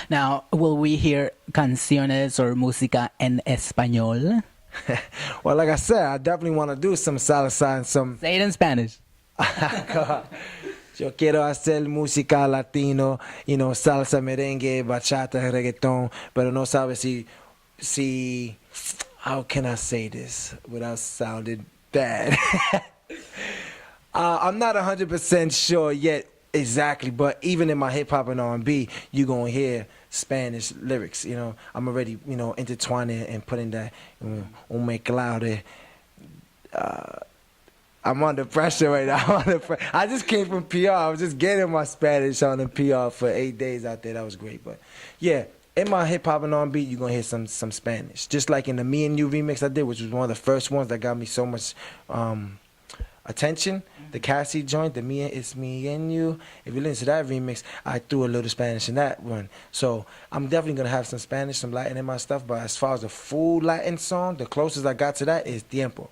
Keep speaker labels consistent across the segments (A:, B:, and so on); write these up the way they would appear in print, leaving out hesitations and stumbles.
A: Now, will we hear canciones or música en español?
B: Well, like I said, I definitely want to do some salsa and some.
A: Say it in Spanish.
B: Yo quiero hacer música latino, salsa, merengue, bachata, reggaeton, pero no sabe si, how can I say this without sounding bad? I'm not 100% sure yet exactly, but even in my hip hop and R&B, you're going to hear Spanish lyrics. I'm already, intertwining and putting that, un mezclado. I'm under pressure right now. I just came from PR. I was just getting my Spanish on the PR for 8 days out there. That was great. But yeah, in my hip hop and R&B, you're gonna hear some Spanish. Just like in the Me and You remix I did, which was one of the first ones that got me so much attention. The Cassie joint, It's Me and You. If you listen to that remix, I threw a little Spanish in that one. So I'm definitely gonna have some Spanish, some Latin in my stuff. But as far as a full Latin song, the closest I got to that is Tiempo,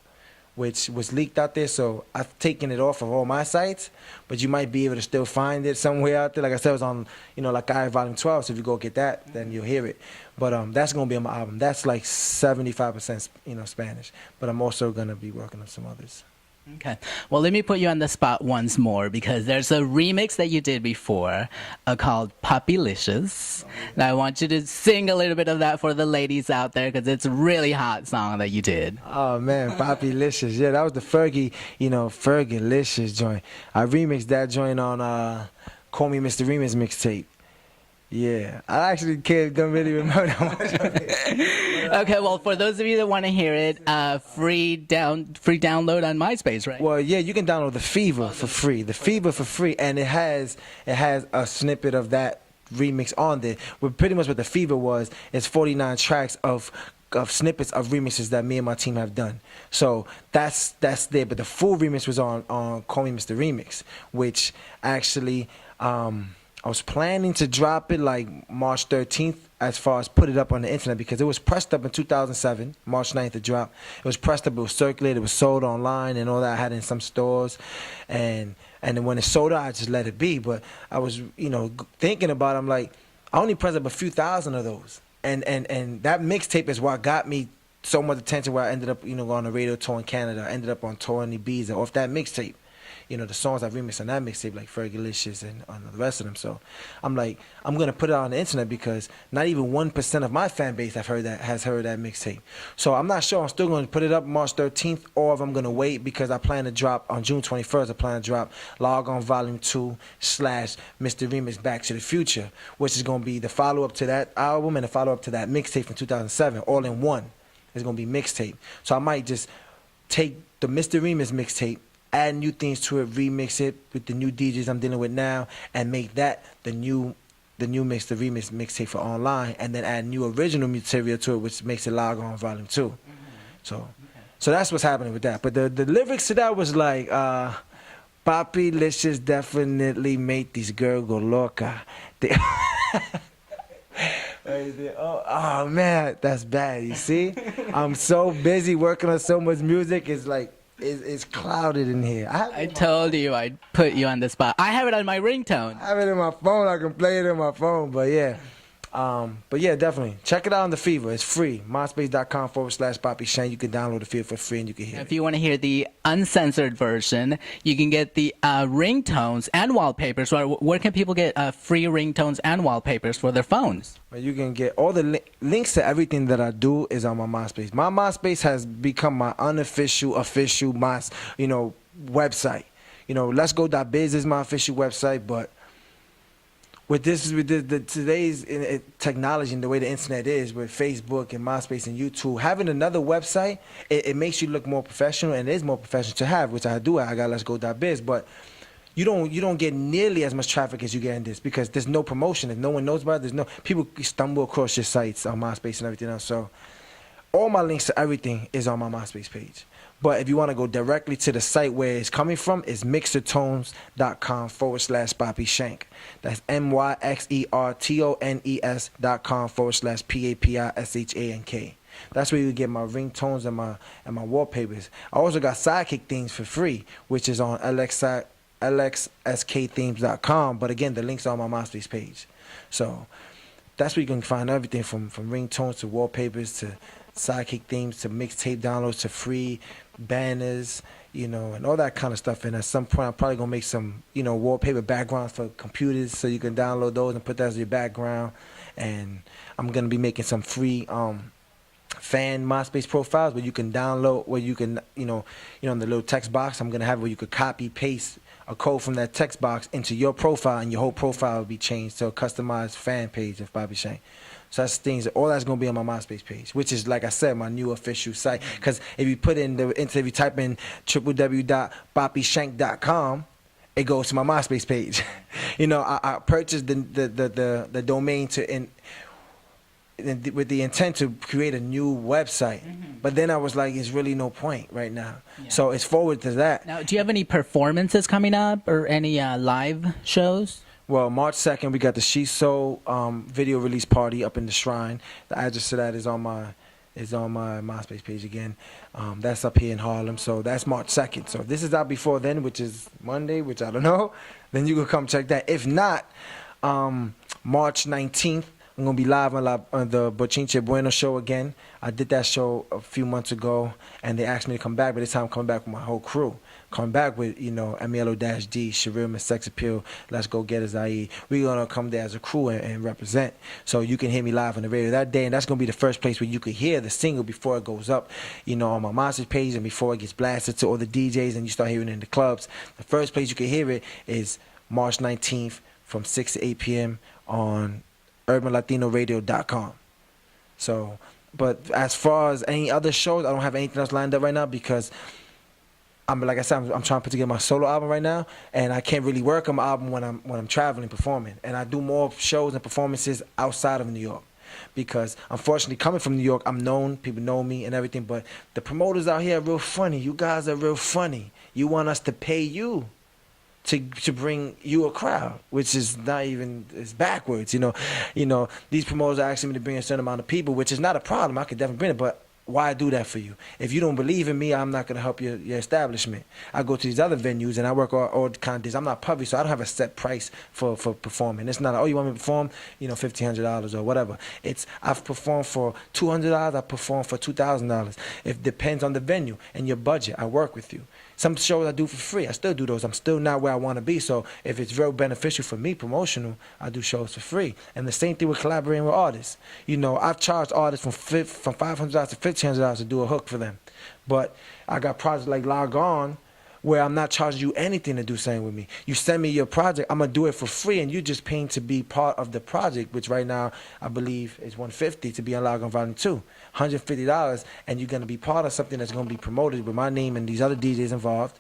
B: which was leaked out there, so I've taken it off of all my sites, but you might be able to still find it somewhere out there. Like I said, it was on, like I Volume 12, so if you go get that, then you'll hear it. But that's going to be on my album. That's like 75%, Spanish, but I'm also going to be working on some others.
A: Okay. Well, let me put you on the spot once more because there's a remix that you did before called Papi Licious. And I want you to sing a little bit of that for the ladies out there because it's a really hot song that you did.
B: Oh, man, Papi Licious. Yeah, that was the Fergie, Fergie Licious joint. I remixed that joint on Call Me Mr. Remix mixtape. Yeah, I actually don't really remember that much of it.
A: Okay, well, for those of you that want to hear it, free download on MySpace, right?
B: Well, yeah, you can download the Fever for free. The Fever for free, and it has a snippet of that remix on there. But pretty much what the Fever was is 49 tracks of snippets of remixes that me and my team have done. So that's there. But the full remix was on Call Me Mr. Remix, which actually. I was planning to drop it like March 13th as far as put it up on the internet because it was pressed up in 2007, March 9th to drop. It was pressed up, it was circulated, it was sold online and all that. I had it in some stores. And then when it sold out, I just let it be. But I was, thinking about it, I'm like, I only pressed up a few thousand of those. And that mixtape is what got me so much attention where I ended up, going on a radio tour in Canada. I ended up on tour in Ibiza off that mixtape. The songs I remixed on that mixtape, like Fergalicious and on the rest of them. So I'm like, I'm going to put it on the internet because not even 1% of my fan base has heard that mixtape. So I'm not sure I'm still going to put it up March 13th or if I'm going to wait because I plan to drop on June 21st, I plan to drop Log On Volume 2 / Mr. Remix Back to the Future, which is going to be the follow-up to that album and the follow-up to that mixtape from 2007, all in one. It's going to be mixtape. So I might just take the Mr. Remix mixtape, add new things to it, remix it with the new DJs I'm dealing with now, and make that the new Mr. Remix mixtape for online, and then add new original material to it, which makes it Log On Volume 2. So that's what's happening with that. But the lyrics to that was like, Papi Licious definitely made this girl go loca. Oh man, that's bad. You see, I'm so busy working on so much music. It's like it's clouded in here.
A: I told you I'd put you on the spot. I have it on my ringtone.
B: I have it in my phone. I can play it in my phone. But yeah, definitely check it out on the Fever. It's free. MySpace.com /Papi Shank. You can download the Fever for free and you can hear it.
A: If you want to hear the uncensored version, you can get the ringtones and wallpapers. Where can people get free ringtones and wallpapers for their phones?
B: Well, you can get all the links to everything that I do is on my MySpace. My MySpace has become my official website. Let's Go.biz is my official website, but with today's technology and the way the internet is with Facebook and MySpace and YouTube, having another website, it makes you look more professional, and it is more professional to have, which I do. I got Let's Go.biz, but you don't get nearly as much traffic as you get in this because there's no promotion. If no one knows about it, people stumble across your sites on MySpace and everything else. So all my links to everything is on my MySpace page. But if you want to go directly to the site where it's coming from, it's mixertones.com /Papi Shank. That's MYXERTONES.com /PAPISHANK. That's where you get my ringtones and my wallpapers. I also got Sidekick themes for free, which is on LXSKthemes.com. But again, the links are on my MySpace page. So that's where you can find everything from ringtones to wallpapers to sidekick themes to mixtape downloads to free banners, and all that kind of stuff. And at some point, I'm probably gonna make some, wallpaper backgrounds for computers so you can download those and put that as your background. And I'm gonna be making some free fan MySpace profiles where you can download, where you can, in the little text box, I'm gonna have where you could copy paste a code from that text box into your profile, and your whole profile will be changed to a customized fan page of Papi Shank. So that's things. All that's gonna be on my MySpace page, which is, like I said, my new official site. Because if you put in if you type in www.papishank.com, it goes to my MySpace page. I purchased the domain with the intent to create a new website, but then I was like, it's really no point right now. Yeah. So it's forward to that.
A: Now, do you have any performances coming up or any live shows?
B: Well, March 2nd, we got the She Soul video release party up in the Shrine. The address to that is on my MySpace page again. That's up here in Harlem. So that's March 2nd. So if this is out before then, which is Monday, which I don't know, then you can come check that. If not, March 19th, I'm going to be live on the Bochinche Bueno show again. I did that show a few months ago, and they asked me to come back, but this time I'm coming back with my whole crew. Coming back with, Emielo-D, Sharir, Miss Sex Appeal, Let's Go Get It, Zaire. We're going to come there as a crew and represent. So you can hear me live on the radio that day, and that's going to be the first place where you can hear the single before it goes up, on my MySpace page and before it gets blasted to all the DJs and you start hearing it in the clubs. The first place you can hear it is March 19th from 6 to 8 p.m. on urbanlatinoradio.com. So, but as far as any other shows, I don't have anything else lined up right now because like I said, I'm trying to put together my solo album right now, and I can't really work on my album when I'm traveling, performing. And I do more shows and performances outside of New York because, unfortunately, coming from New York, I'm known, people know me and everything, but the promoters out here are real funny. You guys are real funny. You want us to pay you to bring you a crowd, which is not even, it's backwards, These promoters are asking me to bring a certain amount of people, which is not a problem. I could definitely bring it, but why do that for you? If you don't believe in me, I'm not going to help your establishment. I go to these other venues and I work all kind of days. I'm not public, so I don't have a set price for performing. It's not, you want me to perform, $1,500 or whatever. I've performed for $200, I perform for $2,000. It depends on the venue and your budget. I work with you. Some shows I do for free. I still do those. I'm still not where I want to be. So if it's real beneficial for me, promotional, I do shows for free. And the same thing with collaborating with artists. I've charged artists from $500 to $1,500 to do a hook for them. But I got projects like Log On where I'm not charging you anything to do something with me. You send me your project, I'm going to do it for free, and you're just paying to be part of the project, which right now I believe is $150 to be on Log On Volume 2. $150, and you're going to be part of something that's going to be promoted with my name and these other DJs involved,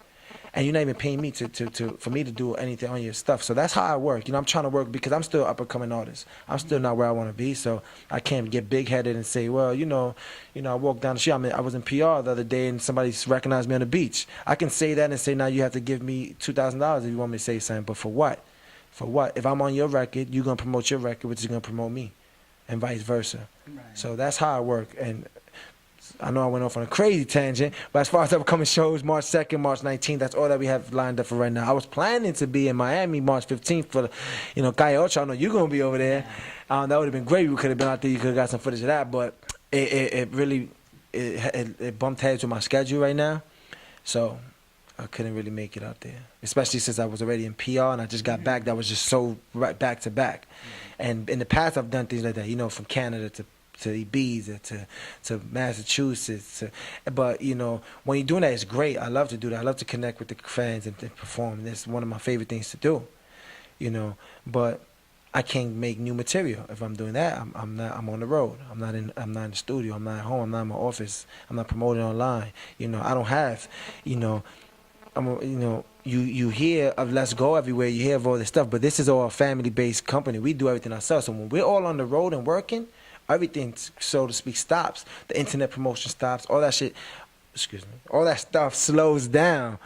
B: and you're not even paying me for me to do anything on your stuff. So that's how I work. I'm trying to work because I'm still up and coming artist. I'm still not where I want to be, so I can't get big headed and say, well, I walked down the street. I was in PR the other day and somebody recognized me on the beach. I can say that and say, now you have to give me $2,000 if you want me to say something. But for what? For what? If I'm on your record, you're gonna promote your record, which is gonna promote me, and vice versa. Right. So that's how I work. And I know I went off on a crazy tangent, but as far as upcoming shows, March 2nd, March 19th, that's all that we have lined up for right now. I was planning to be in Miami March 15th for the, Calle Ocho. I know you're going to be over there. That would have been great. We could have been out there. You could have got some footage of that, but it really bumped heads with my schedule right now. So I couldn't really make it out there, especially since I was already in PR and I just got back. That was just so right back to back. And in the past, I've done things like that, from Canada to Ibiza, to Massachusetts. But, when you're doing that, it's great. I love to do that. I love to connect with the fans and perform. That's one of my favorite things to do, But I can't make new material if I'm doing that. I'm on the road. I'm not in the studio. I'm not at home. I'm not in my office. I'm not promoting online. I don't have, you hear of Let's Go everywhere. You hear of all this stuff. But this is all a family-based company. We do everything ourselves. So when we're all on the road and working, everything, so to speak, stops. The internet promotion stops. All that shit, all that stuff slows down.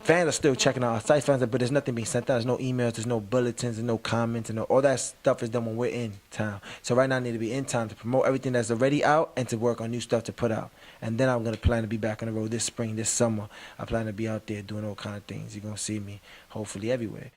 B: Fans are still checking out our site, but there's nothing being sent out. There's no emails, there's no bulletins, there's no comments, and all that stuff is done when we're in town. So right now I need to be in town to promote everything that's already out and to work on new stuff to put out. And then I'm going to plan to be back on the road this spring, this summer. I plan to be out there doing all kind of things. You're going to see me hopefully everywhere.